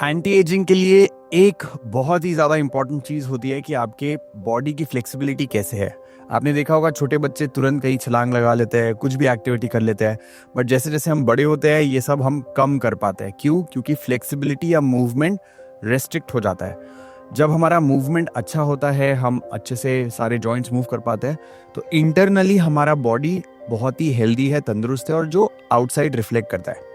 Anti ageing के लिए एक बहुत ही ज़्यादा इंपॉर्टेंट चीज़ होती है कि आपके बॉडी की फ्लेक्सिबिलिटी कैसे है। आपने देखा होगा छोटे बच्चे तुरंत कहीं छलांग लगा लेते हैं, कुछ भी एक्टिविटी कर लेते हैं, बट जैसे जैसे हम बड़े होते हैं ये सब हम कम कर पाते हैं। क्यों? क्योंकि फ्लेक्सिबिलिटी या मूवमेंट रेस्ट्रिक्ट हो जाता है। जब हमारा मूवमेंट अच्छा होता है, हम अच्छे से सारे जॉइंट्स मूव कर पाते हैं, तो इंटरनली हमारा बॉडी बहुत ही हेल्दी है, तंदुरुस्त है, और जो आउटसाइड रिफ्लेक्ट करता है।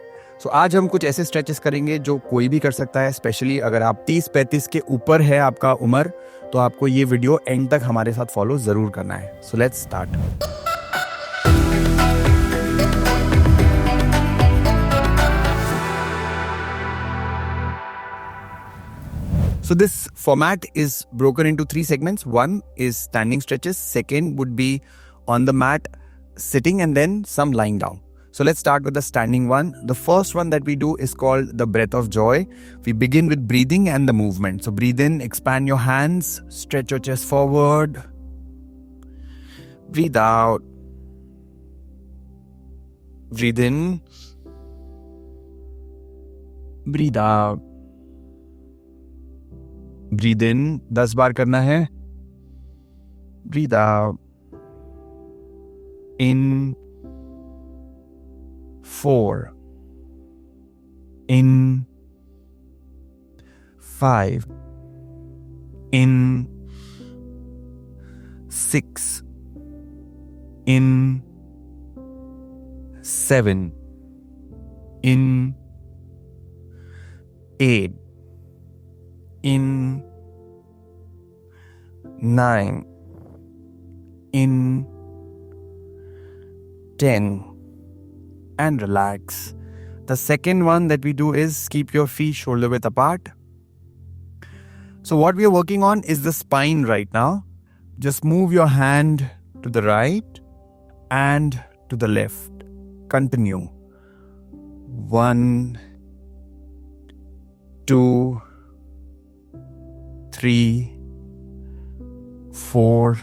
सो आज हम कुछ ऐसे स्ट्रेचेस करेंगे जो कोई भी कर सकता है। स्पेशली अगर आप 30-35 के ऊपर है आपका उम्र, तो आपको ये वीडियो एंड तक हमारे साथ फॉलो जरूर करना है। So let's start. So this format is broken into 3 segments. One is standing stretches, second would be on the mat sitting, and then some lying down. So let's start with the standing one. The first one that we do is called the breath of joy. We begin with breathing and the movement. So breathe in, expand your hands, stretch your chest forward. Breathe out. Breathe in. Breathe out. Breathe in 10 बार करना है. Breathe out. In 4. In 5. In 6. In 7. In 8. In 9. In 10. And relax. The second one that we do is keep your feet shoulder width apart. So what we are working on is the spine right now. Just move your hand to the right and to the left. Continue. 1, 2, 3, 4,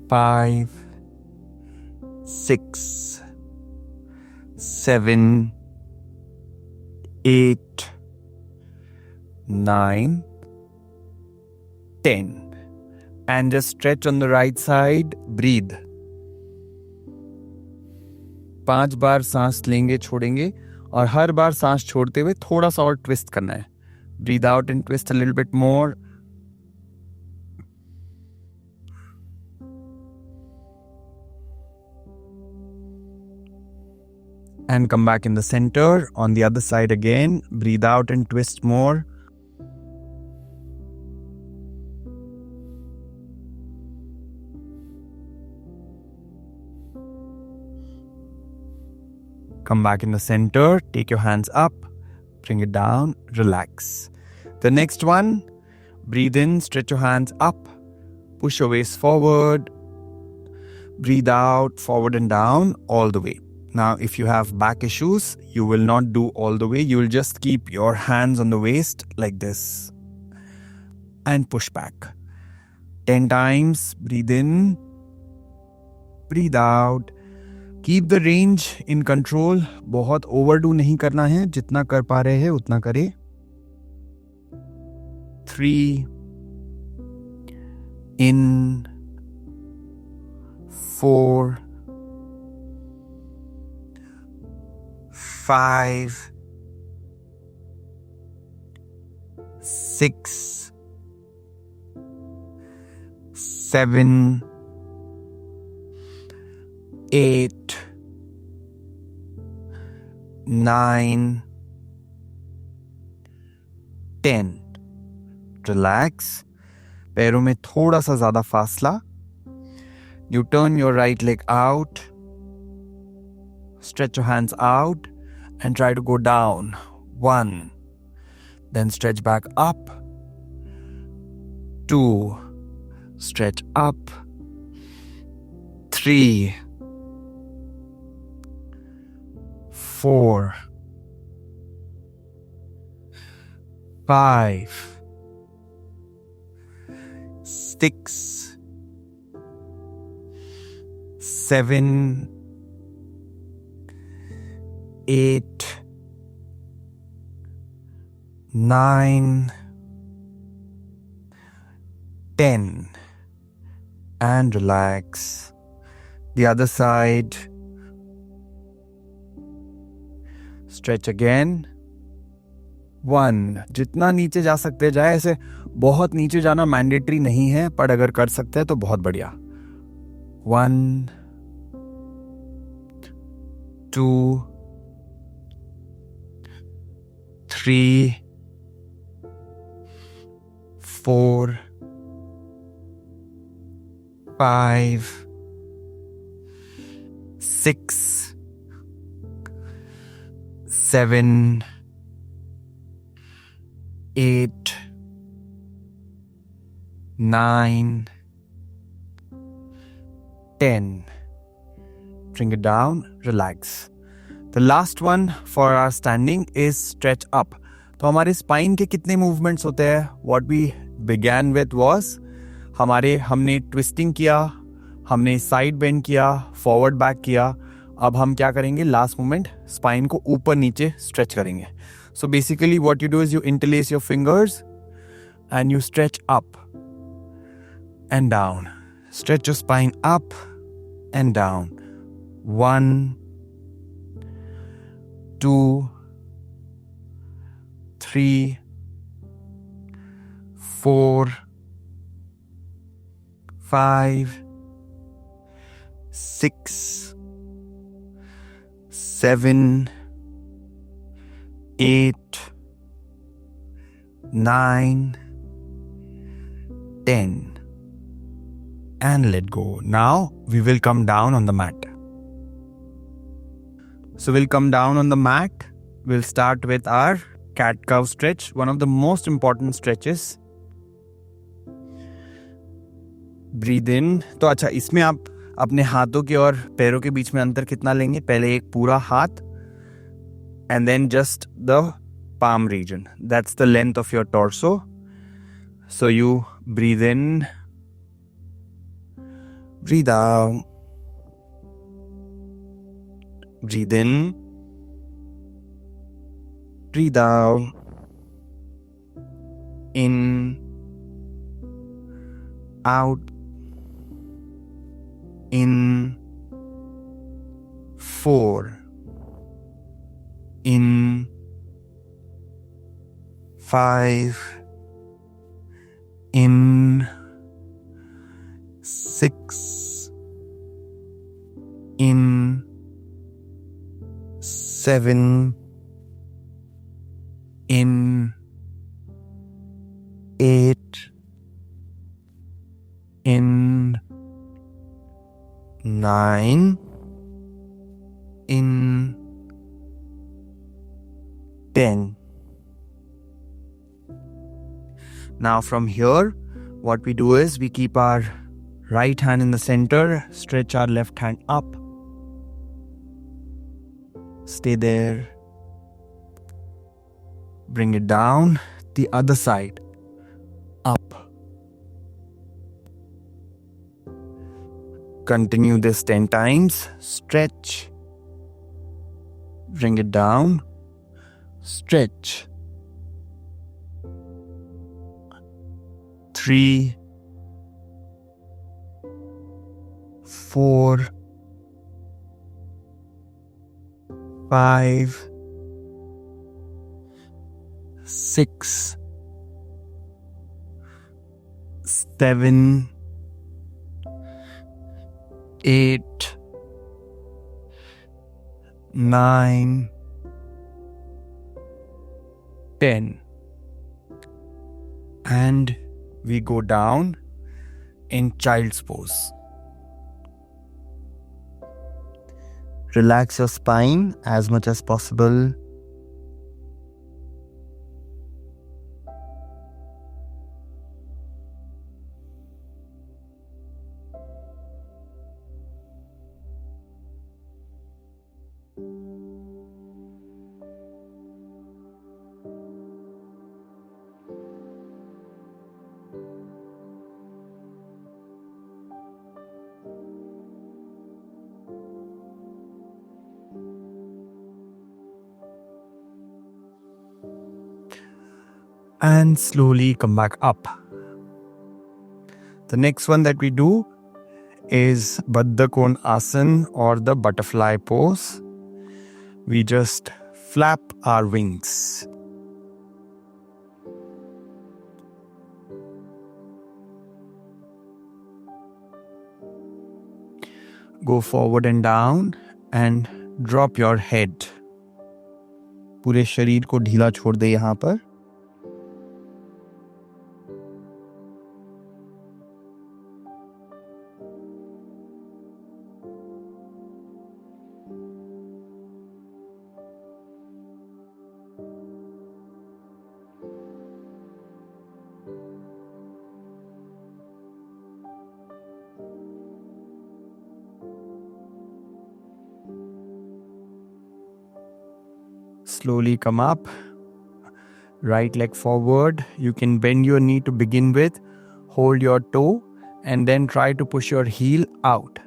5, 6, 7, 8, 9, 10. And just stretch on the right side. Breathe. 5 बार सांस लेंगे, छोड़ेंगे, और हर बार सांस छोड़ते हुए थोड़ा सा और ट्विस्ट करना है. Breathe out and twist a little bit more. And come back in the center. On the other side again. Breathe out and twist more. Come back in the center. Take your hands up. Bring it down. Relax. The next one. Breathe in. Stretch your hands up. Push your waist forward. Breathe out. Forward and down all the way. Now, if you have back issues, you will not do all the way. You will just keep your hands on the waist like this. And push back. 10 times. Breathe in. Breathe out. Keep the range in control. बहुत overdo नहीं करना है. जितना कर पा रहे हैं उतना करें. 3. In. 4. 5. 6. 7. 8. 9. 10. Relax. पैरों में थोड़ा सा ज़्यादा फासला. You turn your right leg out. Stretch your hands out and try to go down. 1. Then stretch back up. 2. Stretch up. 3. 4. 5. 6. 7. 8. 9, 10, and relax. The other side. Stretch again. 1. जितना नीचे जा सकते जाए, ऐसे बहुत नीचे जाना मैंडेटरी नहीं है, पर अगर कर सकते हैं तो बहुत बढ़िया. 1, 2, 3, 4, 5, 6, 7, 8, 9, 10. Bring it down, relax. The last one for our standing is stretch up. तो हमारे स्पाइन के कितने मूवमेंट्स होते हैं? What we began with was हमने ट्विस्टिंग किया, हमने साइड बेंड किया, फॉरवर्ड बैक किया. अब हम क्या करेंगे? लास्ट मोमेंट स्पाइन को ऊपर नीचे स्ट्रेच करेंगे. So basically what you do is you interlace your fingers and you stretch up and down. Stretch your spine up and down. 1, 2, 3, 4, 5, 6, 7, 8, 9, 10. And let go. Now we will come down on the mat. So we'll come down on the mat. We'll start with our cat cow stretch, one of the most important stretches. Breathe in. तो अच्छा, इसमें आप अपने हाथों के और पैरों के बीच में अंतर कितना लेंगे? पहले एक पूरा हाथ and then just the palm region. That's the length of your torso. So you breathe in, breathe out, breathe in, breathe out, in, out, in, 4, in, 5, in, 6, in, 7, in, 8, in, 9, in, 10. Now from here, what we do is we keep our right hand in the center, stretch our left hand up, stay there, bring it down, the other side, up. Continue this 10 times, stretch, bring it down, stretch. 3, 4, 5, 6, 7, 8, 9, 10. And we go down in child's pose. Relax your spine as much as possible. and slowly come back up. The next one that we do is Baddha Konasana or the butterfly pose. We just flap our wings. Go forward and down and drop your head. पूरे शरीर को ढीला छोड़ दे यहाँ पर. Slowly come up. Right leg forward. You can bend your knee to begin with. Hold your toe and then try to push your heel out.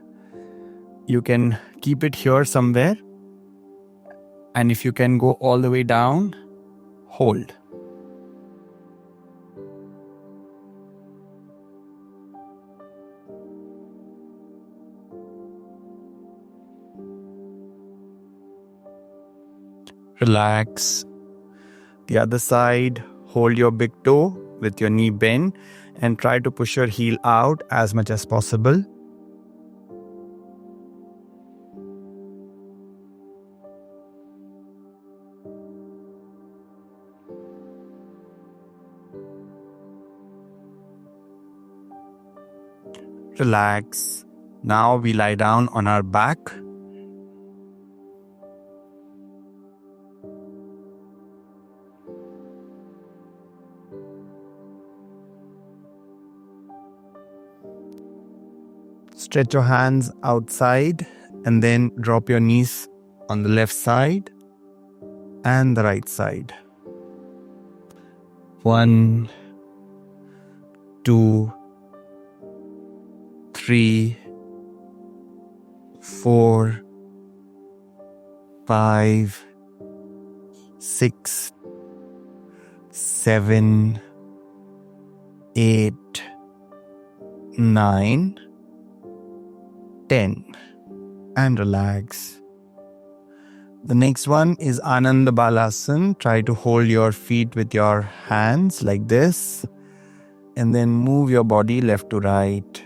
You can keep it here somewhere. And if you can go all the way down, hold. Relax. The other side, hold your big toe with your knee bent and try to push your heel out as much as possible. Relax. Now we lie down on our back. Stretch your hands outside and then drop your knees on the left side and the right side. 1, 2, 3, 4, 5, 6, 7, 8, 9, 10 and relax. The next one is Ananda Balasana. Try to hold your feet with your hands like this and then move your body left to right.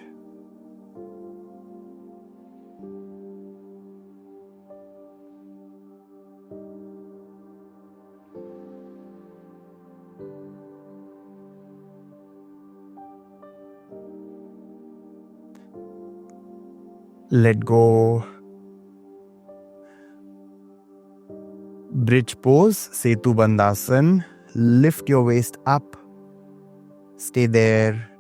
Let go. Bridge pose, Setu Bandhasan. Lift your waist up. Stay there.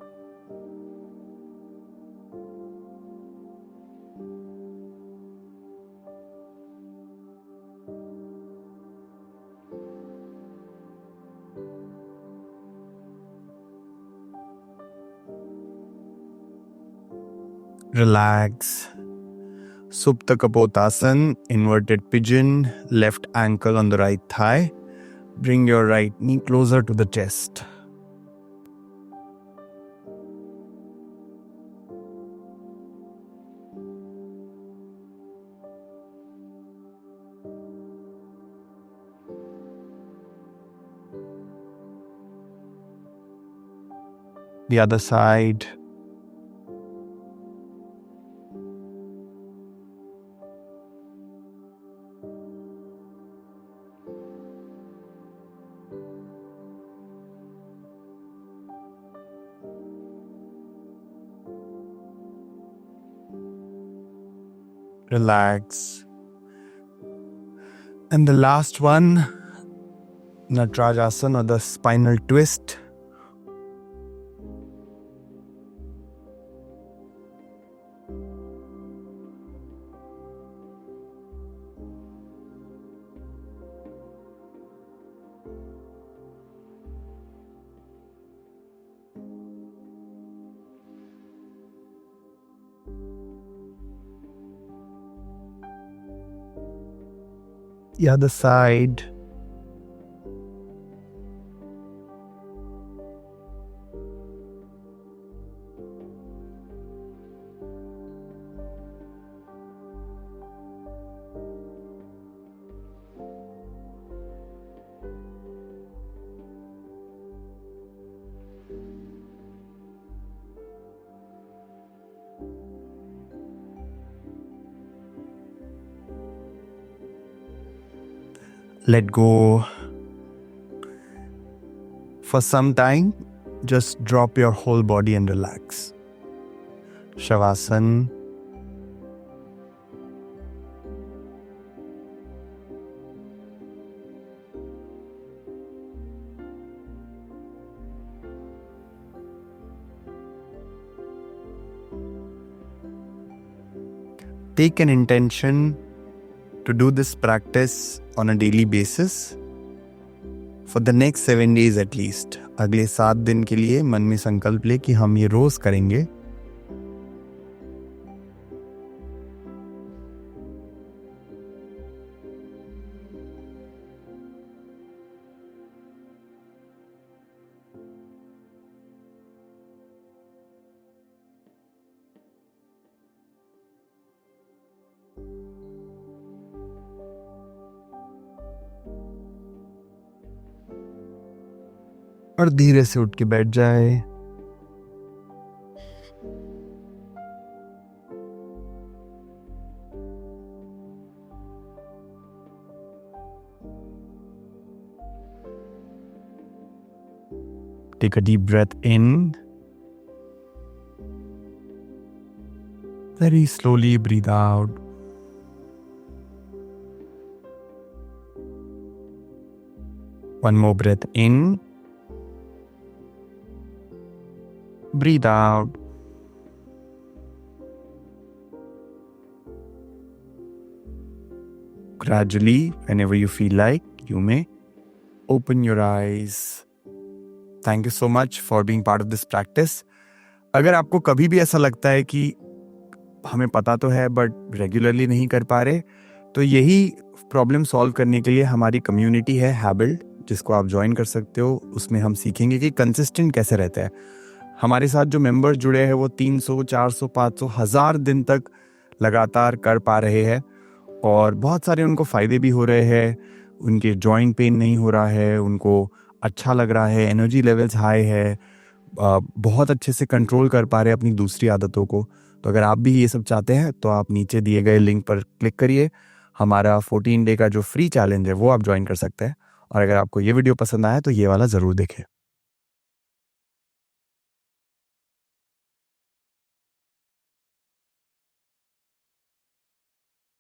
Relax. Supta Kapotasana, inverted pigeon, left ankle on the right thigh. Bring your right knee closer to the chest. The other side. Relax. And the last one, Natarajasana or the spinal twist. The other side. let go. For some time, just drop your whole body and relax. Shavasana. Take an intention to do this practice on a daily basis for the next 7 days at least. अगले 7 दिन के लिए मन में संकल्प ले कि हम ये रोज करेंगे. और धीरे से उठ के बैठ जाए. Take a deep breath in. Very slowly breathe out. One more breath in. Breathe out. Gradually, whenever you feel like, you may open your eyes. Thank you so much for being part of this practice. अगर आपको कभी भी ऐसा लगता है कि हमें पता तो है बट रेगुलरली नहीं कर पा रहे, तो यही प्रॉब्लम सॉल्व करने के लिए हमारी कम्युनिटी है हैबिल्ड, जिसको आप ज्वाइन कर सकते हो. उसमें हम सीखेंगे कि कंसिस्टेंट कैसे रहता है. हमारे साथ जो मेंबर्स जुड़े हैं वो 300, 400, 500, 1000 दिन तक लगातार कर पा रहे हैं और बहुत सारे उनको फ़ायदे भी हो रहे हैं. उनके जॉइंट पेन नहीं हो रहा है, उनको अच्छा लग रहा है, एनर्जी लेवल्स हाई है, बहुत अच्छे से कंट्रोल कर पा रहे हैं अपनी दूसरी आदतों को. तो अगर आप भी ये सब चाहते हैं तो आप नीचे दिए गए लिंक पर क्लिक करिए. हमारा 14 डे का जो फ्री चैलेंज है वो आप ज्वाइन कर सकते हैं. और अगर आपको ये वीडियो पसंद आया तो ये वाला ज़रूर देखें.